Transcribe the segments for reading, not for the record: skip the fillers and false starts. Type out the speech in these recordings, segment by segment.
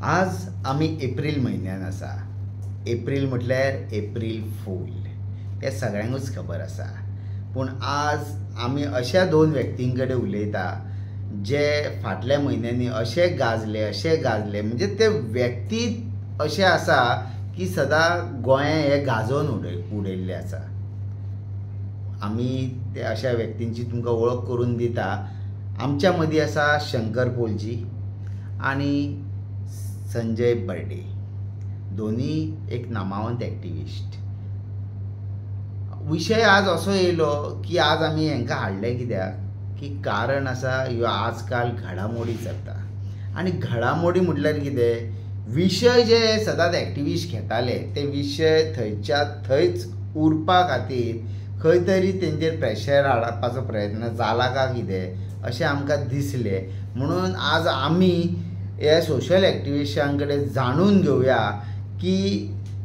आज आमी एप्रील म्हयन्यान आसा. एप्रील म्हटल्यार एप्रील फूल हें सगळ्यांकूच खबर आसा. पूण आज आमी अशा दोन व्यक्तीं कडेन उलयता जे फाटल्या म्हयन्यांनी अशे गाजले म्हणजे ते व्यक्ती अशे आसा की सदां गोंया हे गाजोवन उडयल्ले आसा. आमी ते अशा व्यक्तींची तुमकां वळख करून दिता. आमच्या मदीं आसा शंकर पोलजी आनी संजय बर्डे, दोनी एक नामावंत एक्टिविस्ट. विशय आज असो येयलो की आज आमी हांकां हाडले कित्याक की कारण आसा ह्यो आजकाल घडामोडी जाता. आनी घडामोडी म्हटल्यार कितें, विशय जे सदांच एक्टिविस्ट घेताले ते विशय थंयच्या थंयच उरपा खातीर खंय तरी तेंचेर प्रेशर हाडपाचो प्रयत्न जाला काय कितें अशें आमकां दिसलें. म्हणून आज आमी हे सोशल एक्टिविस्टां कडेन जाणून घेवया की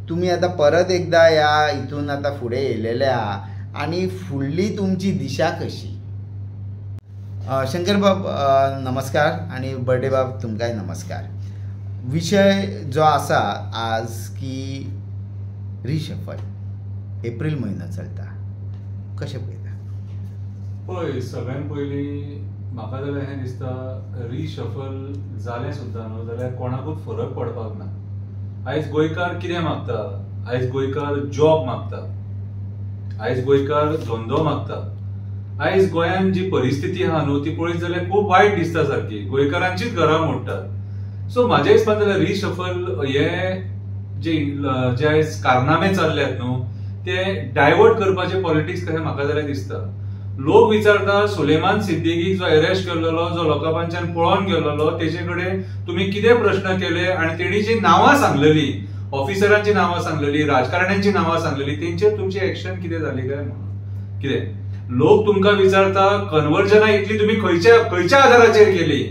तुमी आतां परत एकदां ह्या हितून आतां फुडें येयलेले आहा आनी फुडली तुमची दिशा कशी. शंकर बाब नमस्कार आनी बर्डे बाब तुमकांय नमस्कार. विशय जो आसा आज की रिशफल एप्रील म्हयनो चलता, कशें पळयता? पळय, सगळ्यान पयलीं म्हाका जाल्यार हें दिसता, रिशफल जालें सुद्दां न्हू जाल्यार कोणाकूच फरक पडपाक ना. आयज गोंयकार कितें मागता? आयज गोंयकार जॉब मागता, आयज गोंयकार धंदो मागता. आयज गोंयांत जी परिस्थिती आहा न्हू ती पळयत जाल्यार खूब वायट दिसता सारकी. गोंयकारांचीच घरां मोडटात. सो म्हाज्या हिसपान जाल्यार रिशफल हे जे आयज कारनामे चल्ल्यात न्हू ते डायवर्ट करपाचे पॉलिटिक्स कशें म्हाका जाल्यार दिसता. लोक विचारता सुलेमान सिद्दीकीक जो अरेस्ट केल्लो, जो लोकांच्यान पळोवन गेल्लो, तेचे कडेन तुमी कितें प्रश्न केले आनी तेणी जी नांवां सांगलेली, ऑफिसरांची नांवां सांगलेली, राजकारण्यांची नांवां सांगलेली, तेंचेर तुमची एक्शन कितें जाली काय म्हणून. कितें लोक तुमकां विचारता कन्वर्जनां इतली तुमी खंयच्या आधाराचेर केली?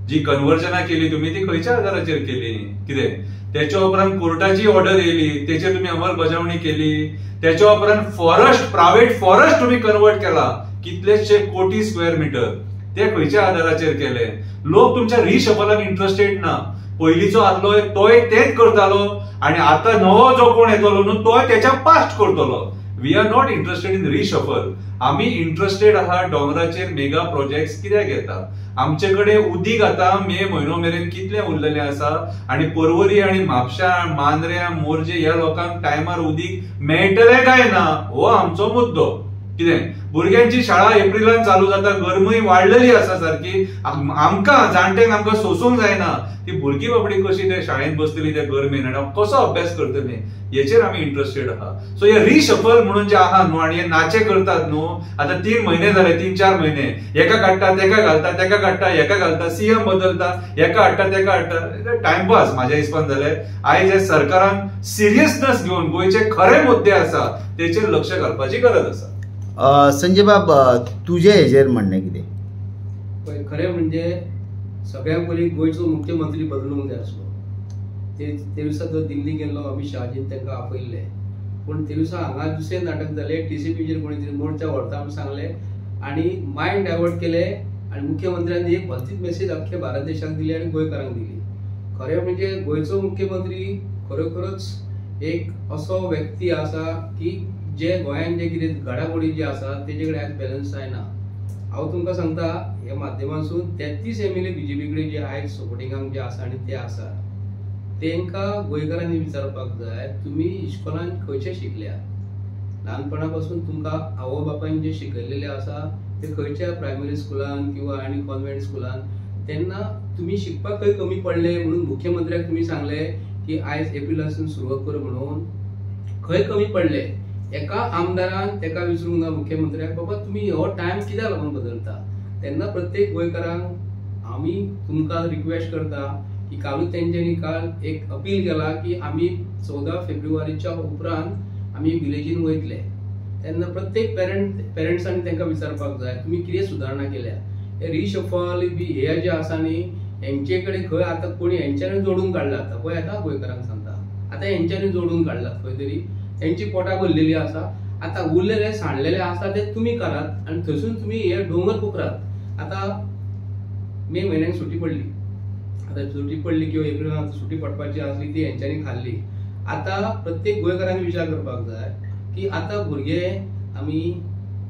जी कन्वर्जनां केली तुमी ती खंयच्या आधाराचेर केली? कितें त्याच्या उपरांत कोर्टाची ऑर्डर येयली, तेचेर तुमी अंमलबजावणी केली. त्याच्या उपरांत प्रायव्हेट फॉरेस्ट तुमी कन्वर्ट केला, कितलेशे कोटी स्क्वेअर मीटर, ते खंयच्या आधाराचेर केले? लोक तुमच्या रिशफलान इंटरेस्टेड ना. पयलींचो आसलो तोय तेच करतालो आनी आता नवो जो कोण येतलो न्हू तोय तेच्या पास्ट करतलो. We are not interested in reshuffle. आमी इंटरेस्टेड आहा डोंगराचेर मेगा प्रोजेक्ट्स कित्याक येता. आमचे कडेन उदीक आता मे म्हयनो मेरेन कितले उरलेले आसा आनी पर्वरी आनी म्हापशां, मांद्र्यां, मोरजे ह्या लोकांक टायमार उदीक मेळटले काय ना हो आमचो मुद्दो. कितें भुरग्यांची शाळा एप्रिलान चालू जाता, गरमय वाडलेली आसा सारकी. आमकां जाणट्यांक आमकां सोसूंक जायना. ती भुरगीं बाबडी कशी त्या शाळेंत बसतली त्या गरमेन आनी कसो अभ्यास करतली हेचेर आमी इंटरेस्टेड आहा. सो हे रिशफल म्हणून जे आहा न्हू आनी हे नाचे करतात न्हू, आता 3 महिने झाले, 3-4 महिने एका काडटा तेका घालता, तेका काडटा एका घालता, सीएम बदलता, एका हाडटा तेका हाडटा. टाइमपास म्हाज्या हिसपान जाले. आयज हे सरकारान सिरियसनेस घेवन गोंयचे खरे मुद्दे आसा तेचेर लक्ष घालपाची गरज आसा. संजय बाब तुझे हेजेर म्हणणें कितें? पळय, खरें म्हणजे सगळ्यात पयलीं गोंयचो मुख्यमंत्री बदलूंक जाय आसलो. ते दिसा जो दिल्ली गेल्लो अमित शहाजीन तांकां आपयल्ले, पूण ते दिसा हांगा दुसरें नाटक जालें. टीसीपीचेर कोणी तरी मोर्चा व्हरता म्हूण सांगलें आनी मायंड डायवर्ट केलें आनी मुख्यमंत्र्यांनी एक भलतीच मेसेज अख्ख्या भारत देशाक दिली आनी गोंयकारांक दिली. खरें म्हणजे गोंयचो मुख्यमंत्री खरोखरच एक असो व्यक्ती आसा की जे गोंयांत जे कितें घडामोडी जे आसा तेजे कडेन आयज बॅलन्स जायना. हांव तुमकां सांगता ह्या माध्यमांतसून 33 MLA बीजेपी कडेन जे आयज सपोर्टिंगाक जे आसा आनी ते आसा तांकां गोंयकारांनी विचारपाक जाय, तुमी इस्कॉलान खंयचे शिकल्या? ल्हानपणा पासून तुमकां आवय बापायन जे शिकयलेले आसा ते खंयच्या प्रायमरी स्कुलान किंवा आनी कॉन्व्हेंट स्कुलान, तेन्ना तुमी शिकपाक खंय कमी पडले म्हणून मुख्यमंत्र्याक तुमी सांगले की आयज एप्रिलासून सुरवात कर म्हणून. खंय कमी पडले? एका आमदारान तेका विचारूंक ना मुख्यमंत्र्याक, बाबा तुम्ही हो टायम कित्याक लागून बदलता? तेन्ना प्रत्येक गोंयकारांक आमी तुमकां रिक्वेस्ट करता की कालूच तेंच्यांनी काल एक अपील केला की आमी 14 फेब्रुवारीच्या उपरांत आमी विलेजीन वयतले. तेन्ना प्रत्येक पेरंट्सांनी तांकां विचारपाक जाय तुमी कितें सुदारणा केल्या. हे रिशफल बी हे जे आसा न्ही हेंचे कडेन खंय आतां कोणी हेंच्यांनी जोडून काडला. आतां पळय आतां गोंयकारांक सांगता आतां हेंच्यांनी जोडून काडलात खंय तरी, तेंची पोटां भरलेली आसा. आता उरलेले सांडलेले आसा ते तुम्ही करात आणि थंयसून तुम्ही हे डोंगर पोखरात. आता मे महिन्याक सुटी पडली, आता आता सुटी पडली किंवा एप्रिलांत सुटी पडपाची असली ती हेंच्यांनी खाल्ली. आता प्रत्येक गोंयकारांनी विचार करपाक जाय की आता भुरगे आमी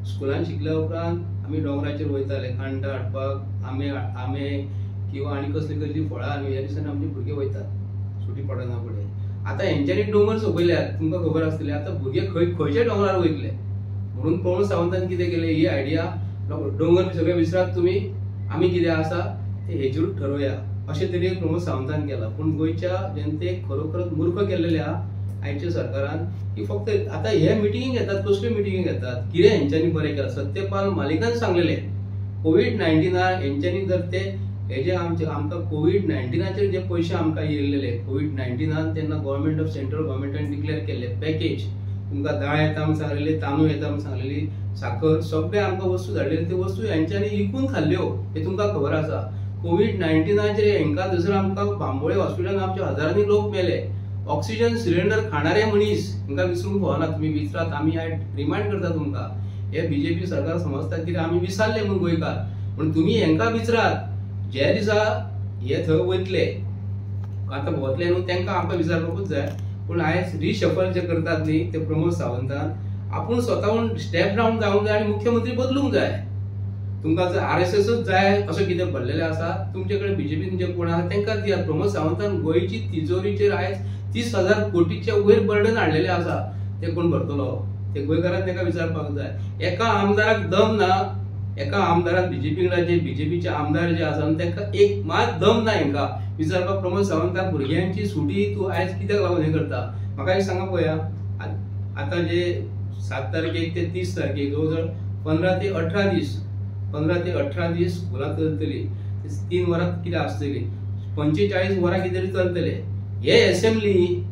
स्कुलान शिकल्या उपरांत आमी डोंगराचेर वयताले खांड हाडपाक, आंबे किंवा आनी कसली फळां आनी ह्या दिसांनी आमचे भुरगे वयतात सुटी पडना फुडें. आता हेंच्यांनी डोंगर सोंपयल्यात, तुमकां खबर आसतलें. आता भुरगे खंयच्या डोंगरार वयतले म्हणून प्रमोद सावंतान कितें केलें, ही आयडिया डोंगर सगळे विसरात तुमी, आमी कितें आसा ते हेचेरूच ठरोवया अशे तरेन प्रमोद सावंतान केला. पूण गोंयच्या जनतेक खरोखरच मूर्ख केल्लेले आहा आयच्या सरकारान की फक्त आता हे मिटिंगी घेतात. कसल्यो मिटिंगी घेतात, कितें हेंच्यांनी बरें केलां. सत्यपाल मालिकान सांगलेलें कोविड-19 हेंच्यांनी जर ते हे जे आमकां कोविड-19 जे पयशे आमकां येयल्लेले कोविड-19 तेन्ना गव्हर्नमेंट ऑफ सेंट्रल गव्हर्नमेंटान डिक्लेअर केल्ले पॅकेज, तुमकां दाळ येता म्हूण सांगलेली, तांदूळ येता म्हूण सांगलेली, साखर, सगळे आमकां वस्तू धाडलेली. त्यो वस्तू हेंच्यांनी विकून खाल्ल्यो हे तुमकां खबर आसा. कोविड-19 हेंकां थंयसर आमकां बांबोळे हॉस्पिटलान आमचे हजारांनी लोक मेले. ऑक्सिजन सिलिंडर खाणारे मनीस हांकां विसरूंक फावना. तुमी विचारात, आमी आयज रिमांड करता तुमकां. हे बीजेपी सरकार समजता कितें आमी विसरले म्हूण गोंयकार, पूण तुमी हेंकां विचारात जे दिसा हे थंय वयतले आतां भोंवतले न्हू तेंकां आमकां विचारपाकूच जाय. पूण आयज रिशफल जे करतात न्ही ते प्रमोद सावंतान आपूण स्वताहून स्टेप डावन जावंक जाय आनी मुख्यमंत्री बदलूंक जाय. तुमकां जर RSSच जाय असो कितें भरलेलें आसा, तुमचे कडेन बीजेपीन जे कोण आसा तेंकां दियात. प्रमोद सावंतान गोंयची तिजोरीचेर आयज 30,000 कोटीच्या वयर बर्डन हाडलेलें आसा. ते कोण भरतलो ते गोंयकारांक तेका विचारपाक जाय. एका आमदाराक दम ना, एका आमदाराक बीजेपीचे आमदार जे आसा तेंका एक मात दम ना हेंका विचारपाक. प्रमोद सावंताक भुरग्यांची सुटी तूं आयज कित्याक लागून हे करता म्हाका एक सांगा पळया. आतां जे 7 तारखेक ते 30 तारखेक जवळ 15 ते 18 दीस स्कुलां चलतली. 3 वरां कितें आसतली, 45 वरां कितें तरी चलतले. हे असेंब्ली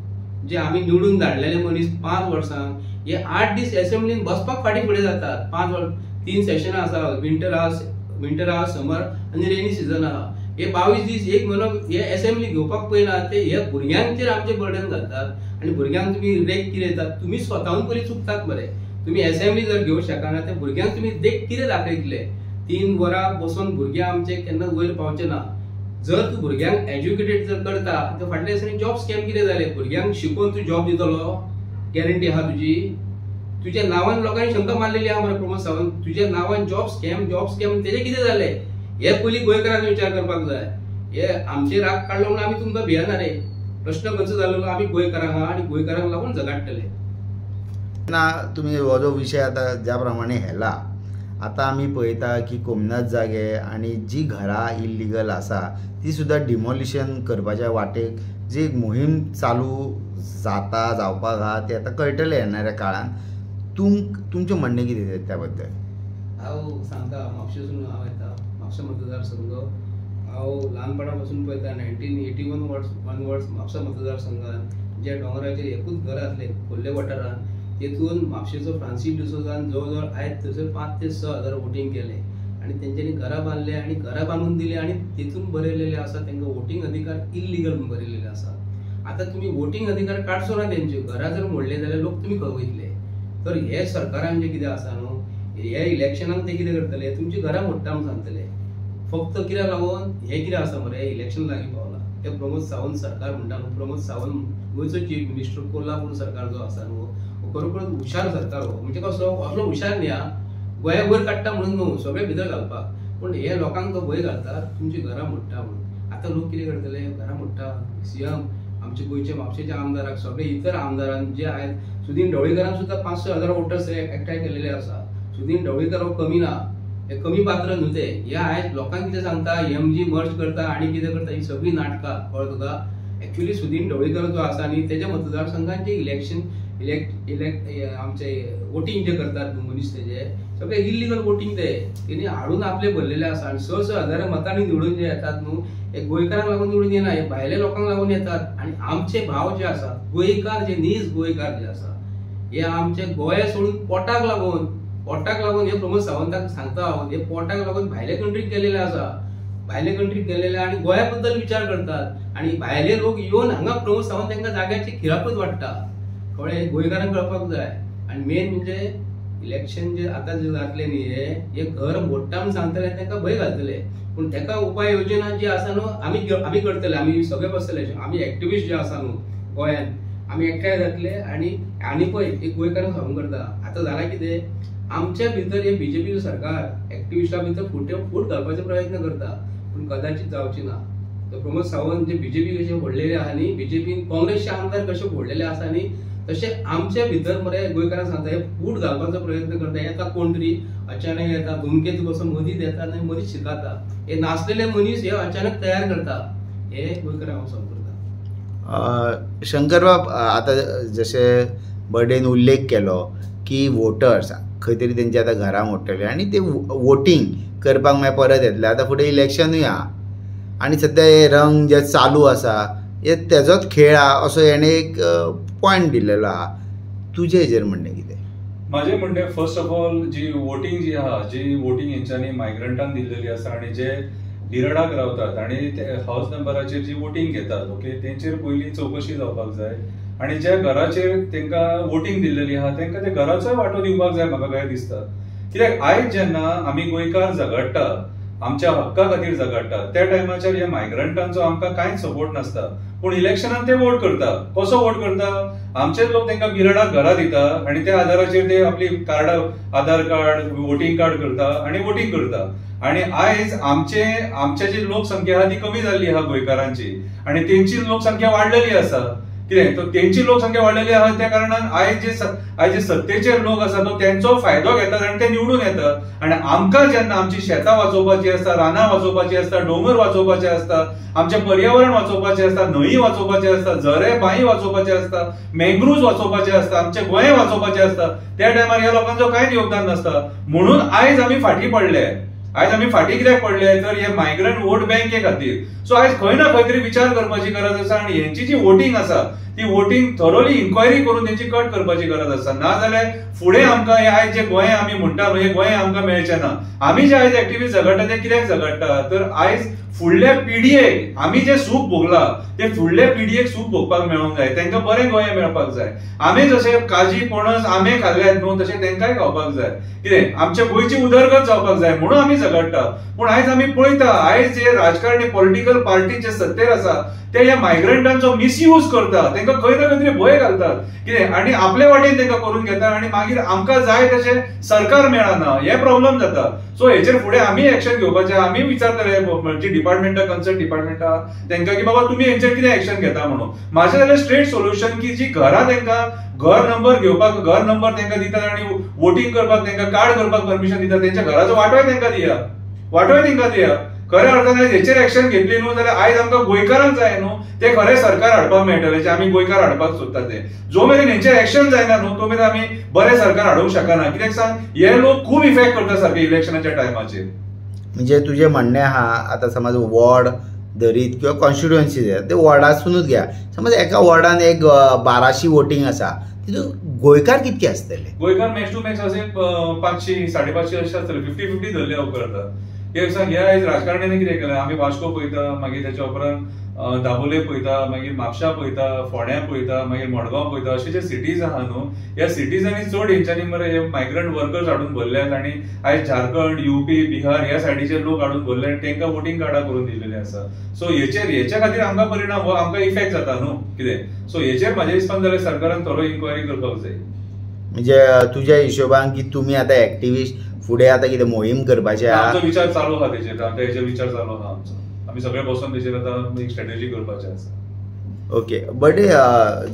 जे आमी निवडून धाडलेले मनीस 5 वर्सांक हे 8 दीस असेंब्लीन बसपाक फाटी फुडें जातात. 5 वर्स 3 सेशनां आसा, विंटर आहा, समर आनी रेनी सीजन आहा. हे 22 दीस एक म्हयनो हे असेंब्ली घेवपाक पयना. ते हे भुरग्यांचेर आमचे बर्डन घालतात आनी भुरग्यांक तुमी रेक कितें येतात, तुमी स्वताहून पयलीं चुकतात मरे. तुमी असेंब्ली जर घेवंक शकना ते भुरग्यांक तुमी देख कितें दाखयतले. 3 वरां बसून भुरगे आमचे केन्ना वयर पावचे ना. जर तूं भुरग्यांक एज्युकेटेड जर करता तर फाटल्या दिसांनी जॉब स्कॅम कितें जाले, भुरग्यांक शिकोवन तूं जॉब दितलो, गॅरंटी आहा तुजी. तुज्या नांवान लोकांनी शंका मारलेली आहा मरे प्रमोद सावंत, तुज्या नांवान जॉब स्कॅम तेजे कितें जाले हे पयलीं गोंयकारांनी विचार करपाक जाय. हे आमचे राग काडलो म्हणून आमी तुमकां भियेना रे. प्रश्न खंयचो जाल्लो आमी गोंयकारांक आहा आनी गोंयकारांक लागून झगडटले ना. तुमी हो जो विशय आतां ज्या प्रमाणे हेला, आतां आमी पळयता की कोमनाथ जागे आनी जी घरां इल्लिगल आसा ती सुद्दां डिमोलिशन करपाच्या वाटेक जी एक मोहीम चालू जावपाक आहा ते आतां कळटलें येणाऱ्या काळान. तुमचें म्हणणें कितें त्या बद्दल? हांव सांगता, म्हापशेसून हांव येता, म्हापसा मतदारसंघ हांव ल्हानपणा पासून पळयता. 1981 ऑनवर्ड्स म्हापसा मतदारसंघात जे डोंगराचेर एकूच घर आसलें खोर्ले वाठारान, तेतून म्हापशेचो फ्रांसीस डिसोजान जवळ आयज थंयसर 5 ते 6 हजार वोटींग केलें आनी तेंच्यांनी घरां बांदले आनी घरां बांदून दिली आनी तेतून बरयलेलें आसा तेंकां वोटींग अधिकार इल्लिगल म्हणून बरयलेलें आसा. आतां तुमी वोटींग अधिकार काडचो ना तेंचे, घरां जर मोडले जाल्यार लोक तुमी खंय वयतले. तर हे सरकारान जे कितें आसा न्हू, हे इलेक्शनाक ते कितें करतले, तुमची घरां मोडटा म्हणून सांगतले. फक्त कित्याक लागून हे कितें आसा मरे, इलेक्शन लागीं पावला. ते प्रमोद सावंत सरकार म्हणटा न्हू, प्रमोद सावंत गोंयचो चीफ मिनिस्टर कोल्हापूर सरकार जो आसा न्हू, खरोखरच हुशार सरकार हो. म्हणजे कसलो असलो हुशार न्ही हा, गोंया वयर काडटा म्हणून न्हू सगळे भितर घालपाक, पूण हे लोकांक तो भंय घालतात तुमची घरां मोडटा म्हणून. आतां लोक कितें करतले, घरां मोडटा. CM आमचे गोंयचे म्हापशेचे आमदाराक सगळे इतर आमदारान जे आयज सुदीन ढवळीकरान सुद्दां 5-6 हजार वोटर्स एकठांय केलेले आसा. सुदीन ढवळीकर हो कमी ना, हे कमी पात्र न्हू ते. हे आयज लोकांक कितें सांगता, MG मर्ज करता आनी कितें करता, ही सगळी नाटकां कळ्ळें तुका. एक्चुअली सुदीन ढवळीकर जो आसा न्ही तेच्या मतदारसंघात जे इलेक्शन आमचे वोटींग जे करतात मनीस तेजे सगळे इल्लिगल वोटींग तेणी हाडून आपले भरलेले आसा. आनी 6 हजार मतांनी निवडून जे येतात न्हू हे गोंयकारांक लागून निवडून येना, हे भायल्या लोकांक लागून येतात. आनी आमचे भाव जे आसात गोंयकार जे नीज गोंयकार जे आसा हे आमचे गोंया सोडून पोटाक लागून हे प्रमोद सावंताक सांगता हांव, हे पोटाक लागून भायल्या कंट्रीक गेलेले आसा. भायल्या कंट्रीक गेलेले आनी गोंया बद्दल विचार करतात आनी भायले लोक येवन हांगा प्रमोद सावंत तांकां जाग्याची खिरापत वाडटा. कळ्ळें, गोंयकारांक कळपाक जाय. आनी मेन म्हणजे इलेक्शन जे आतां जे जातले न्ही हे घर मोडटा म्हूण सांगतले तांकां भंय घालतले, पूण ताका उपाय योजना जी आसा न्हू आमी करतले, आमी सगळे बसतले, आमी एक्टिविस्ट जे आसा न्हू गोंयान आमी एकठांय जातले आनी पळय एक गोंयकारांक सांगूंक करता आतां जालां कितें, आमच्या भितर हे बीजेपी सरकार एक्टिविस्टां भितर फूट घालपाचो प्रयत्न करता पूण कदाचित जावची ना. तर प्रमोद सावंत जे बीजेपी कशे फोडलेले आहा न्ही, बीजेपीन काँग्रेसचे आमदार कशे फोडलेले आसा न्ही, तशे आमच्या भितर मरे गोंयकारांक सांगता हे फूट घालपाचो प्रयत्न करता. येता कोण तरी अचानक येता धुमकेतू कसो मदींच येता आनी मदींच शिकाता, हे नासलेले मनीस हे अचानक तयार करता, हे गोंयकारांक हांव सांगता. शंकर बाब, आता जशे बर्डेन उल्लेख केलो की वोटर्स खंय तरी तेंचे आतां घरां मोडटले आनी ते वोटींग करपाक मागीर परत येतले. आतां फुडें इलेक्शनूय आहा आनी सद्या हे रंग जे चालू आसा हे तेजोच खेळ आहा असो हेणें एक पॉयंट दिल्लेलो आहा. तुजें हेजेर म्हणणें कितें? माझे म्हणणें फर्स्ट ऑफ ऑल जी वोटींग जी आहा, जी वोटींग हेंच्यांनी मायग्रंटांक दिल्लेली आसा आनी जे बिराडाक रावतात आनी ते हाऊस नंबराचेर जी वोटींग घेतात ओके, तेंचेर पयलीं चवकशी जावपाक जाय आनी ज्या घराचेर तांकां वोटींग दिल्लेली आहा तांकां ते घराचोय वांटो दिवपाक जाय म्हाका कशें दिसता. कित्याक आयज जेन्ना आमी गोंयकार झगडटा, आमच्या हक्का खातीर झगडटा, त्या टायमाचेर ह्या मायग्रंटांचो आमकां कांयच सपोर्ट नासता, पूण इलेक्शनान ते वोट करता. कसो वोट करता? आमचे लोक तांकां बिराडाक घरां दिता आनी त्या आधाराचेर ते आपली कार्डां, आधार कार्ड, वोटींग कार्ड करता आनी वोटींग करता. आनी आयज आमचे जी लोकसंख्या आहा ती कमी जाल्ली आहा गोंयकारांची आनी तेंची लोकसंख्या वाडलेली आसा. कितें तर तेंची लोकसंख्या वाडलेली आहा त्या कारणान आयज जे सत्तेचेर लोक आसा तो तेंचो फायदो घेतात आनी ते निवडून येतात. आनी आमकां जेन्ना आमची शेतां वाचोवपाची आसता, रानां वाचोवपाची आसता, डोंगर वाचोवपाचे आसता, आमचें पर्यावरण वाचोवपाचें आसता, न्हंय वाचोवपाचे आसता, झरे बांय वाचोवपाचे आसता, मँग्रुव्ज वाचोवपाचे आसता, आमचें गोंय वाचोवपाचें आसता, त्या टायमार ह्या लोकांचो कांयच योगदान नासता. म्हणून आयज आमी फाटीं पडले. आयज आमी फाटीं कित्याक पडले तर हे मायग्रंट वोट बँके खातीर. सो आयज खंय ना खंय तरी विचार करपाची गरज आसा आनी हेंची जी वोटींग आसा ती वोटींग थरोली इन्क्वायरी करून तेंची कट करपाची गरज आसा. नाजाल्यार फुडें आमकां हे आयज जे गोंय आमी म्हणटा हे गोंय आमकां मेळचें ना. आमी जे आयज एक्टिविस्ट झगडटा ते कित्याक झगडटा तर आयज फुडल्या पिढयेक आमी जे सूख भोगला ते फुडल्या पिढयेक सूख भोगपाक मेळोंक जाय, तांकां बरें गोंय मेळपाक जाय. आमी जशे काजी पणस आंबे खाल्ल्यात न्हू तशें तांकांय खावपाक जाय. कितें आमच्या गोंयची उदरगत जावपाक जाय म्हणून आमी झगडटा. पूण आयज आमी पळयता आयज जे राजकारणी पॉलिटिकल पार्टी जे सत्तेर आसा ते ह्या मायग्रंटांचो मिसयूज करता, तांकां खंय ना खंय तरी भंय घालतात. कितें आनी आपले वाटेन तांकां करून घेता आनी मागीर आमकां जाय तशें सरकार मेळना, हे प्रॉब्लेम जाता. सो हेचेर फुडें आमी एक्शन घेवपाचें. आमी विचारतले म्हणजे डिपार्टमेंटा कन्सर्न डिपार्टमेंटा तांकां की बाबा तुमी हेंचेर कितें एक्शन घेता म्हणून. म्हाजें जाल्यार स्ट्रेट सोल्युशन की जी घरां तांकां घर नंबर घेवपाक घर नंबर तांकां दितात आनी वोटींग करपाक तांकां कार्ड करपाक परमिशन दितात, तेंच्या घराचो वांटोय तांकां दिया, वांटोय तांकां दिया. खऱ्या अर्थान हेचेर एक्शन घेतली न्हू जाल्यार आयज आमकां गोंयकारांक जाय न्हू ते खरें सरकार हाडपाक मेळटलें जे आमी गोंयकार हाडपाक सोदतात ते. जो मेरेन हेंचेर एक्शन जायना न्हू तो मेरेन आमी बरें सरकार हाडूंक शकना. कित्याक सांग हे लोक खूब इफेक्ट करता सारके इलेक्शनाच्या टायमाचेर. म्हणजे तुजें म्हणणें आहा आतां समज वॉर्ड धरीत किंवा कॉन्स्टिट्युएन्सी ते वॉर्डासूनच घ्या. समज एका वॉर्डान एक 1200 वोटींग आसा तितून गोंयकार कितके आसतले? गोंयकार मॅक्स टू मॅक्स असे 500 550 अशे आसतले. 50-50 धरले उपकारता. हे सांग हे आयज राजकारण्यानी कितें केलें आमी वास्को पळयता, मागीर त्याच्या उपरांत दाबोले पळयता, मागीर म्हापशा पळयता, फोंड्या पळयता, मागीर मडगांव पळयता, अशे जे सिटीज आहा न्हू ह्या सिटीजांनी चड हेंच्यांनी मरे हे मायग्रंट वर्कर्स हाडून भरल्यात आनी आयज झारखंड, युपी, बिहार ह्या सायडीचे लोक हाडून भरले आनी तांकां वोटींग कार्डां करून दिलेले आसा. सो हेच्या खातीर आमकां परिणाम हो आमकां इफेक्ट जाता न्हू कितें. सो हेचेर म्हाज्या हिसपान जाल्यार सरकारान थोडो इन्क्वायरी करपाक जाय. म्हणजे तुज्या हिशोबान की तुमी आतां एक्टिविस्ट फुडें आतां कितें मोहीम करपाचें आहा? आमचो विचार चालू आहा तेचेर, आमच्या हेचेर विचार चालू आहा आमचो. आमी सगळे बसून तेचेर आतां एक स्ट्रॅटेजी करपाचें आसा. ओके. बट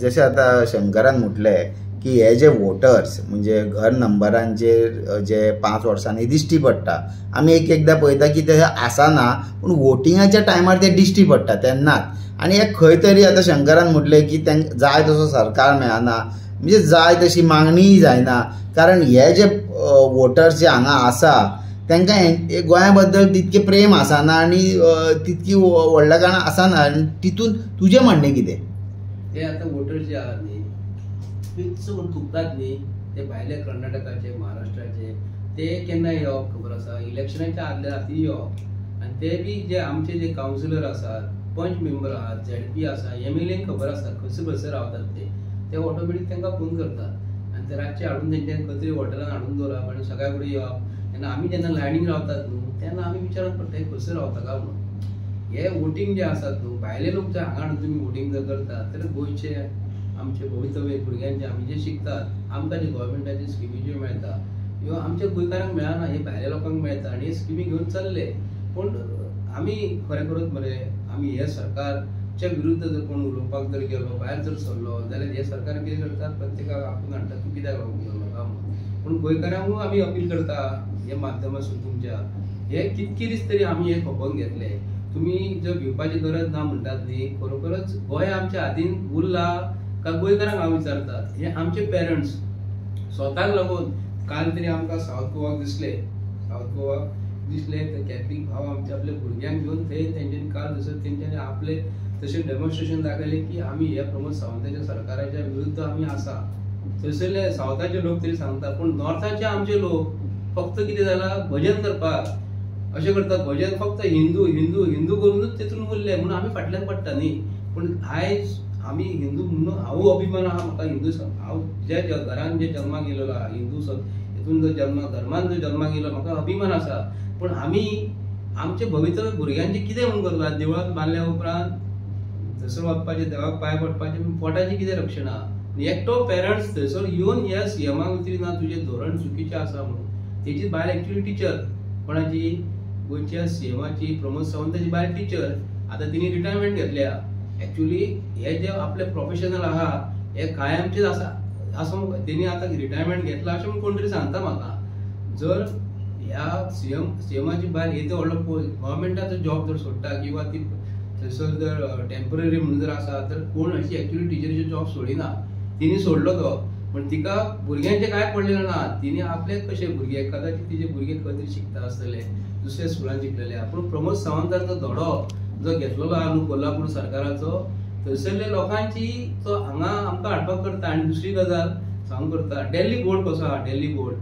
जशें आतां शंकरान म्हटलें की हे जे वोटर्स म्हणजे घर नंबरांचेर जे 5 वर्सांनी दिश्टी पडटा, आमी एकदां पळयता की ते आसना पूण वोटिंगाच्या टायमार ते दिश्टी पडटा तेन्नाच. आनी हे खंय तरी आतां शंकरान म्हटलें की तांकां जाय तसो सरकार मेळना, म्हणजे जाय तशी मागणीय जायना. कारण हे जे वोटर्स जे हांगा आसा तांकां गोंया बद्दल तितके प्रेम आसना आनी तितकी व्हडलेपणां आसना. तितून तुजें म्हणणें कितें? ते आतां वोटर्स जे आहात न्ही फिक्स करून तुपतात न्ही ते भायले कर्नाटकाचे, महाराष्ट्राचे, ते केन्ना येवप खबर आसा इलेक्शनाच्या आदल्या राती येवप. आनी ते बी जे आमचे जे कावन्सिलर आसात, पंच मेंबर आहात, ZP आसा, MLA खबर आसा खंयसर रावतात ते ऑटोमॅटीक तांकां फोन करतात. ते रातचे हाडून तेंच्यानी खंय तरी हॉटेलान हाडून दवरप आनी सकाळी फुडें येवप तेन्ना आमी जेन्ना लायनीन रावतात न्हू तेन्ना आमी विचारप पडटा हे खंयसर रावता काय म्हणून. हे वोटींग जे आसात न्हू भायले लोक जे हांगा तुमी वोटींग जर करतात जाल्यार गोंयचे आमचे भवितव्य भुरग्यांचे आमी जे शिकतात आमकां जे गोवोरमेंटाचे स्किमी ज्यो मेळटा ह्यो आमच्या गोंयकारांक मेळना, हे भायल्या लोकांक मेळटा आनी हे स्किमी घेवन चल्ले. पूण आमी खरें करूच मरे आमी हे सरकारच्या विरुद्ध जर कोण उलोवपाक जर गेलो भायर जर सरलो जाल्यार हे सरकार कितें करतात प्रत्येकाक आपूण हाडटा तूं कित्याक लागून गेलो काय म्हणून. पूण गोंयकारांकूय आमी अपील करता हे माध्यमासून तुमच्या हे कितके दीस तरी आमी हे खपोवन घेतले. तुमी जर भिवपाची गरज ना म्हणटात न्ही खरोखरच गोंय आमच्या हातीन उरला काय गोंयकारांक हांव विचारतात. हे आमचे पेरंट्स स्वताक लागून काल तरी आमकां सावथ गोवाक दिसले ते कॅथलीक भाव आमचे आपल्या भुरग्यांक घेवन थंय तेंच्यांनी काल जसं तेंच्यांनी आपले तशें डेमॉन्स्ट्रेशन दाखयलें की आमी हे प्रमोद सावंताच्या सरकाराच्या विरुद्ध आमी आसा. थंयसरले सावथाचे लोक तरी सांगता पूण नॉर्थाचे आमचे लोक फक्त कितें जाला भजन करपाक अशें करतात. भजन फक्त हिंदू हिंदू हिंदू करूनच तेतून उरले म्हणून आमी फाटल्यान पडटा न्ही. पूण आयज आमी हिंदू म्हणून हांव अभिमान आहा म्हाका हिंदू हांव ज्या घरान जे जल्माक येयलो आहा हिंदू हितून जो धर्मान जो जल्माक येयलो म्हाका अभिमान आसा. पूण आमी आमचे भवितव्य भुरग्यांचे कितें म्हणून करतात. देवळांत बांदल्या उपरांत थंयसर वचपाचें देवाक पांय पडपाचें पोटाचें कितें रक्षण आहा. एकटो पेरंट्स थंयसर येवन ह्या सीएमाक विचारिना तुजें धोरण चुकीचें आसा म्हणून. तेची बायल एक्चुअली टीचर कोणाची गोंयच्या सीएमाची प्रमोद सावंताची बायल टीचर. आतां तिणी रिटायरमेंट घेतल्या. एक्चुअली हे जे आपले प्रोफेशनल आहा हे कायमचेच आसा असं तेणी आतां रिटायरमेंट घेतला अशें कोण तरी सांगता म्हाका. जर ह्या सीएमाची बायल येदो व्हडलो गव्हर्मेंटाचो जॉब जर सोडटा किंवा ती थंयसर जर टेम्पररी म्हणून जर आसा तर कोण अशी एक्चुअली टिचरीचो जॉब सोडिना. तिणी सोडलो तो पण तिका भुरग्यांचे काय पडलेलें ना. तिणी आपले कशे भुरगे कदाचित तिचे भुरगे खंय तरी शिकता आसतले दुसऱ्या स्कुलान शिकलेले. पूण प्रमोद सावंताचो धडो जो घेतलेलो आहा न्हू कोल्हापूर सरकाराचो थंयसरल्या लोकांची तो हांगा आमकां हाडपाक करता. आनी दुसरी गजाल सांगू करता दिल्ली बोर्ड कसो आहा. दिल्ली बोर्ड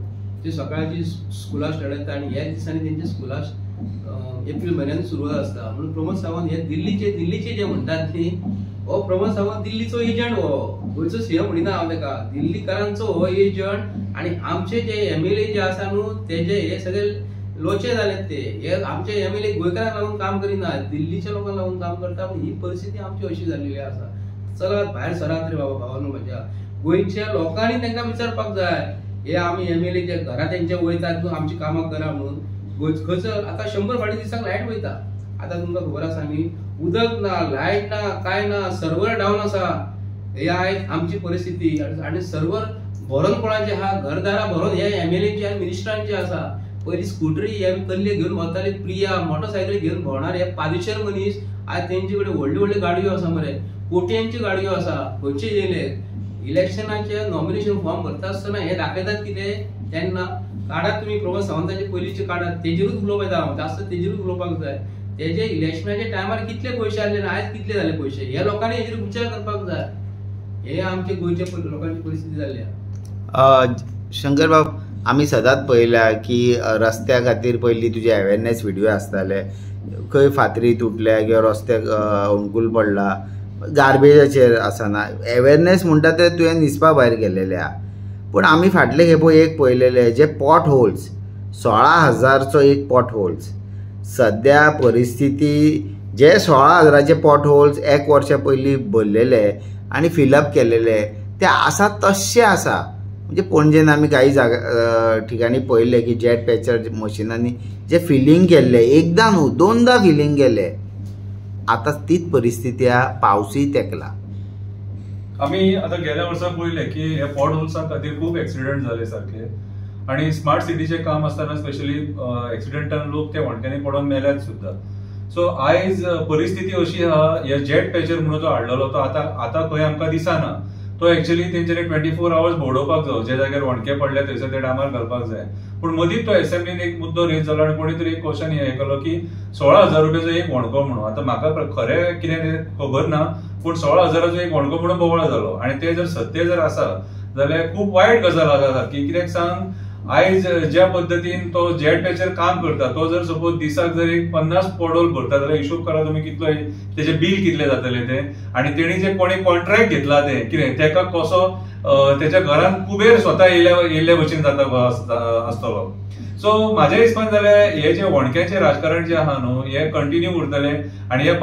जी सकाळची स्कुलां स्टार्ट जाता आनी ह्या दिसांनी तेंची स्कुलां एप्रील म्हयन्यान सुरवात आसता. म्हणून प्रमोद सावंत हे दिल्लीचे जे म्हणटात न्ही हो प्रमोद सावंत दिल्लीचो एजंट. हो गोंयचो सीएम म्हणिना हांव तेका दिल्लीकारांचो हो एजंट. आनी आमचे जे एमएलए जे आसा न्हू तेजे हे सगळे लोचे जाले. ते हे आमचे एमएलए गोंयकारांक लागून काम करिना दिल्लीच्या लोकांक लागून काम करता. पूण ही परिस्थिती आमची अशी जाल्लेली आसा. चलात भायर सरात रे बाबा भावानो म्हज्या. गोंयच्या लोकांनी तांकां विचारपाक जाय हे आमी एमएलए जे घरा तेंचे वयतात न्हू आमची कामां करा म्हणून. खंयसर आतां 100 फावटी दिसाक लायट वयता. आतां तुमकां खबर आसा न्ही उदक ना लायट ना काय ना सर्वर डावन आसा. हे आयज आमची परिस्थिती. आनी सर्वर भरोन कोणाचे आहा घरदारां भरोन हे एमएलएचे आनी मिनिस्टरांचे आसा. पयलीं स्कूटरी हे कल्ले घेवन भोंवताले प्रिया मोटरसायकली घेवन भोंवणारे हे पादेशर मनीस आज तेंचे कडेन व्हडल्यो व्हडल्यो गाडयो आसा मरे. कोटयांच्यो गाडयो आसा. खंयचे येयले इलेक्शनाचे नॉमिनेशन फॉर्म भरता आसतना हे दाखयतात कितें तेन्ना काडात तुमी प्रमोद सावंताचे पयलींचे काडात तेजेरूच उलोवपाक जाय. हांव जास्त तेजेरूच उलोवपाक जाय. तेजे इलेक्शनाच्या टायमार कितले पयशे आसले आयज कितले जाले पयशे हे लोकांनी हेजेर विचार करपाक जाय. हे आमचे गोंयच्या लोकांची परिस्थिती जाल्ली. शंकर बाब आमी सदांच पळयल्या की रस्त्या खातीर पयलीं तुजे अवेरनेस व्हिडिओ आसताले खंय फातरी तुटल्या किंवा रस्त्याक अंकूल पडला गार्बेजाचेर आसना. अवेरनेस म्हणटा ते तुवें निसपा भायर गेलेले आहा. पूण आमी फाटले खेपो एक पळयलेले जे पॉट होल्स 16,000चो एक पॉट होल्स. सद्या परिस्थिती जे 16,000चे पॉट होल्स एक वर्सा पयलीं भरलेले आनी फिलअप केलेले ते आसा तशे आसा. म्हणजे पणजेन आमी काही जागा ठिकाणी पळयले की जेट पॅचर मशिनांनी जे फिलिंग केल्ले एकदां न्हू 2दा फिलिंग केले. आतां तीच परिस्थिती आहा. पावसूय तेंकला. आमी आतां गेल्या वर्सा पळयलें की हे पॉट होल्सा खातीर खूब एक्सिडेंट जाले सारखे. आनी स्मार्ट सिटीचें काम आसतना स्पेशली एक्सिडेंटान लोक ते वणक्यांनी पडोन मेल्यात सुद्दां. सो आयज परिस्थिती अशी आहा हे जेट पॅचर म्हणून जो हाडलेलो तो आतां खंय आमकां दिसना. तो एक्चुअली तेंच्यांनी 24 hours भोंवडोवपाक जाय. जे जाग्यार वणके पडले थंयसर ते डांबर घालपाक जाय. पूण मदींच तो एसेंब्लीन एक मुद्दो रेज जालो आनी कोणी तरी एक क्वेश्चन हे केलो की 16,000 रुपयाचो एक वणको म्हणून. आतां म्हाका खरें कितें खबर ना पूण 16,000चो एक वणको म्हणून बोवाळ जालो. आनी ते जर सत्य जर आसा जाल्यार खूब वायट गजाल आसा सारकी. कित्याक सांग आयज ज्या पद्दतीन तो जेटाचेर काम करता तो जर सपोज दिसाक जर एक 50 पडोल भरता जाल्यार हिशोब करा तुम्ही कितलो तेजे बिल कितले जातले ते, आणि तेणी जे कोणी कॉन्ट्रॅक्ट घेतला ते कितें तेका कसो त्याच्या घरान कुबेर स्वता येयल्ले भशेन जाता आसतलो. सो म्हाज्या हिसपान जाल्यार हे जे वणक्याचे राजकारण जे आहा न्हू हे कंटिन्यू उरतले, आणि ह्या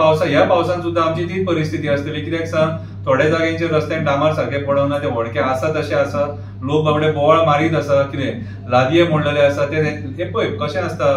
पावसान सुद्धा आमची तीच परिस्थिती आसतली. कित्याक सांग, थोड्या जाग्यांचेर रस्त्यान डांबर सारखे पडना, ते वणके आसा तशे आसा, लोक बाबडे बोवाळ मारीत आसा, कितें लादये म्हणलेले आसा ते पळय कशें आसता.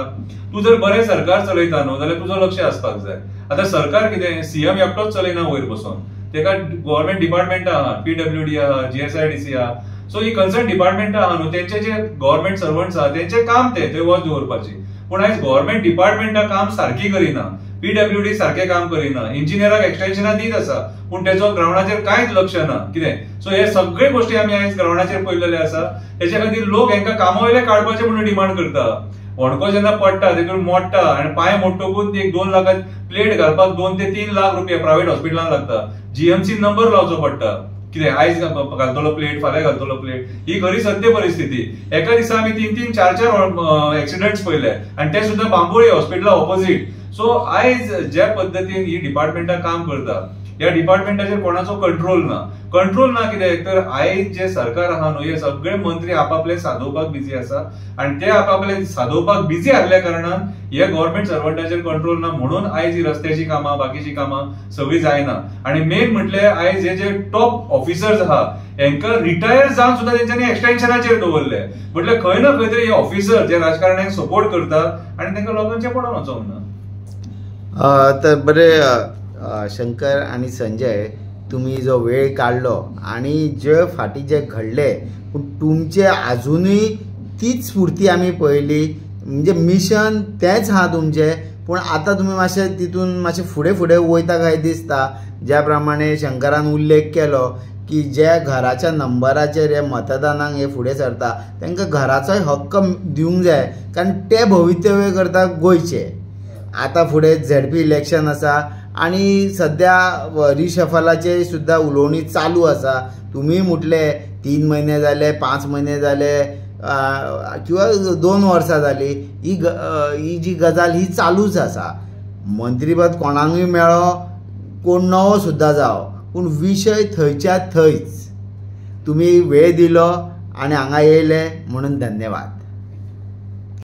तूं जर बरें सरकार चलयता न्हू जाल्यार तुजो लक्ष आसपाक जाय. आतां सरकार कितें सीएम एकटोच चलयना वयर बसून, तेका गव्हर्नमेंट डिपार्टमेंटां आहा, PWD आहा, GSIDC आहा. सो ही कन्सर्न डिपार्टमेंटां आहा न्हू, तेंचे जे गव्हर्नमेंट सर्वंट्स आहा तेंचे काम ते थंय वच दवरपाची. पूण आयज गव्हर्नमेंट डिपार्टमेंटां काम सारकी करिना, PWD सारखे काम करिना, इंजिनियराक एक्सटेन्शनां दीत आसा पूण तेजो ग्राउंडाचेर कांयच लक्ष ना कितें. सो हे सगळे गोष्टी आमी आयज ग्राउंडाचेर पळयलेले आसा. तेच्या खातीर लोक हांकां कामावयले काडपाचे म्हणून डिमांड करता. वणको जेन्ना पडटा तेतून मोडटा आणि पांय मोडटकूच 1-2 लाखात प्लेट घालपाक 2 ते 3 लाख रुपया प्रायव्हेट हॉस्पिटलांत लागता. GMC नंबर लावचो पडटा. कितें आयज घालतलो प्लेट, फाल्यां घालतलो प्लेट, ही खरी सत्य परिस्थिती. एका दिसा आमी 3-3, 4-4 एक्सिडेंट्स पळयले, आणि ते सुद्धा बांबोळी हॉस्पिटला ऑपोजिट. सो आयज ज्या पद्दतीन ही डिपार्टमेंटां काम करता, ह्या डिपार्टमेंटाचेर कोणाचो कंट्रोल ना कित्याक तर आयज जे सरकार आहा न्हू हे सगळे मंत्री आपापले सादोवपाक बिजी आसा, आणि ते आपापले सादोवपाक बिजी आसल्या कारणान हे गव्हर्नमेंट सर्वंटाचेर कंट्रोल ना, म्हणून आयज ही रस्त्याची कामां बाकीची कामां सगळी जायना. आणि मेन म्हटल्यार आयज हे जे टॉप ऑफिसर्स आहा हांकां रिटायर जावन सुद्धा तेंच्यांनी एक्सटेन्शनाचेर दवरले. म्हटल्यार खंय ना खंय तरी हे ऑफिसर जे राजकारण्यांक सपोर्ट करतात आणि तांकां लोकांचे पडोन वचोंक ना. तर बरे शंकर आणि संजय, तुम्ही जो वेळ काढलो आणि जे फाटी जे घडले पूण तुमचे अजूनही तीच स्फूर्ती आमी पळयली, म्हणजे मिशन तेंच आहा तुमचे, पूण आतां तुमी मातशें तितून मातशें फुडें वयता काय दिसता. ज्या प्रमाणे शंकरान उल्लेख केलो की जे घराच्या नंबराचेर हे मतदानाक हे फुडें सरता तांकां घराचोय हक्क दिवंक जाय, कारण ते भवितव्य करता गोंयचे. आतां फुडें ZP इलेक्शन आसा आणि सध्या रिशफलाचे सुद्धा उलोवणी चालू आसा. तुम्ही म्हटले 3 महिने जाले, 5 महिने जाले, किंवा 2 वर्सां जाली, ही जी गजाल ही चालूच आसा. मंत्रीपद कोणाकूय मेळो, कोण नवो सुद्धा जावो, पूण विशय थंयच्या थंयच. तुम्ही वेळ दिलो आणि हांगा येयले म्हणून धन्यवाद.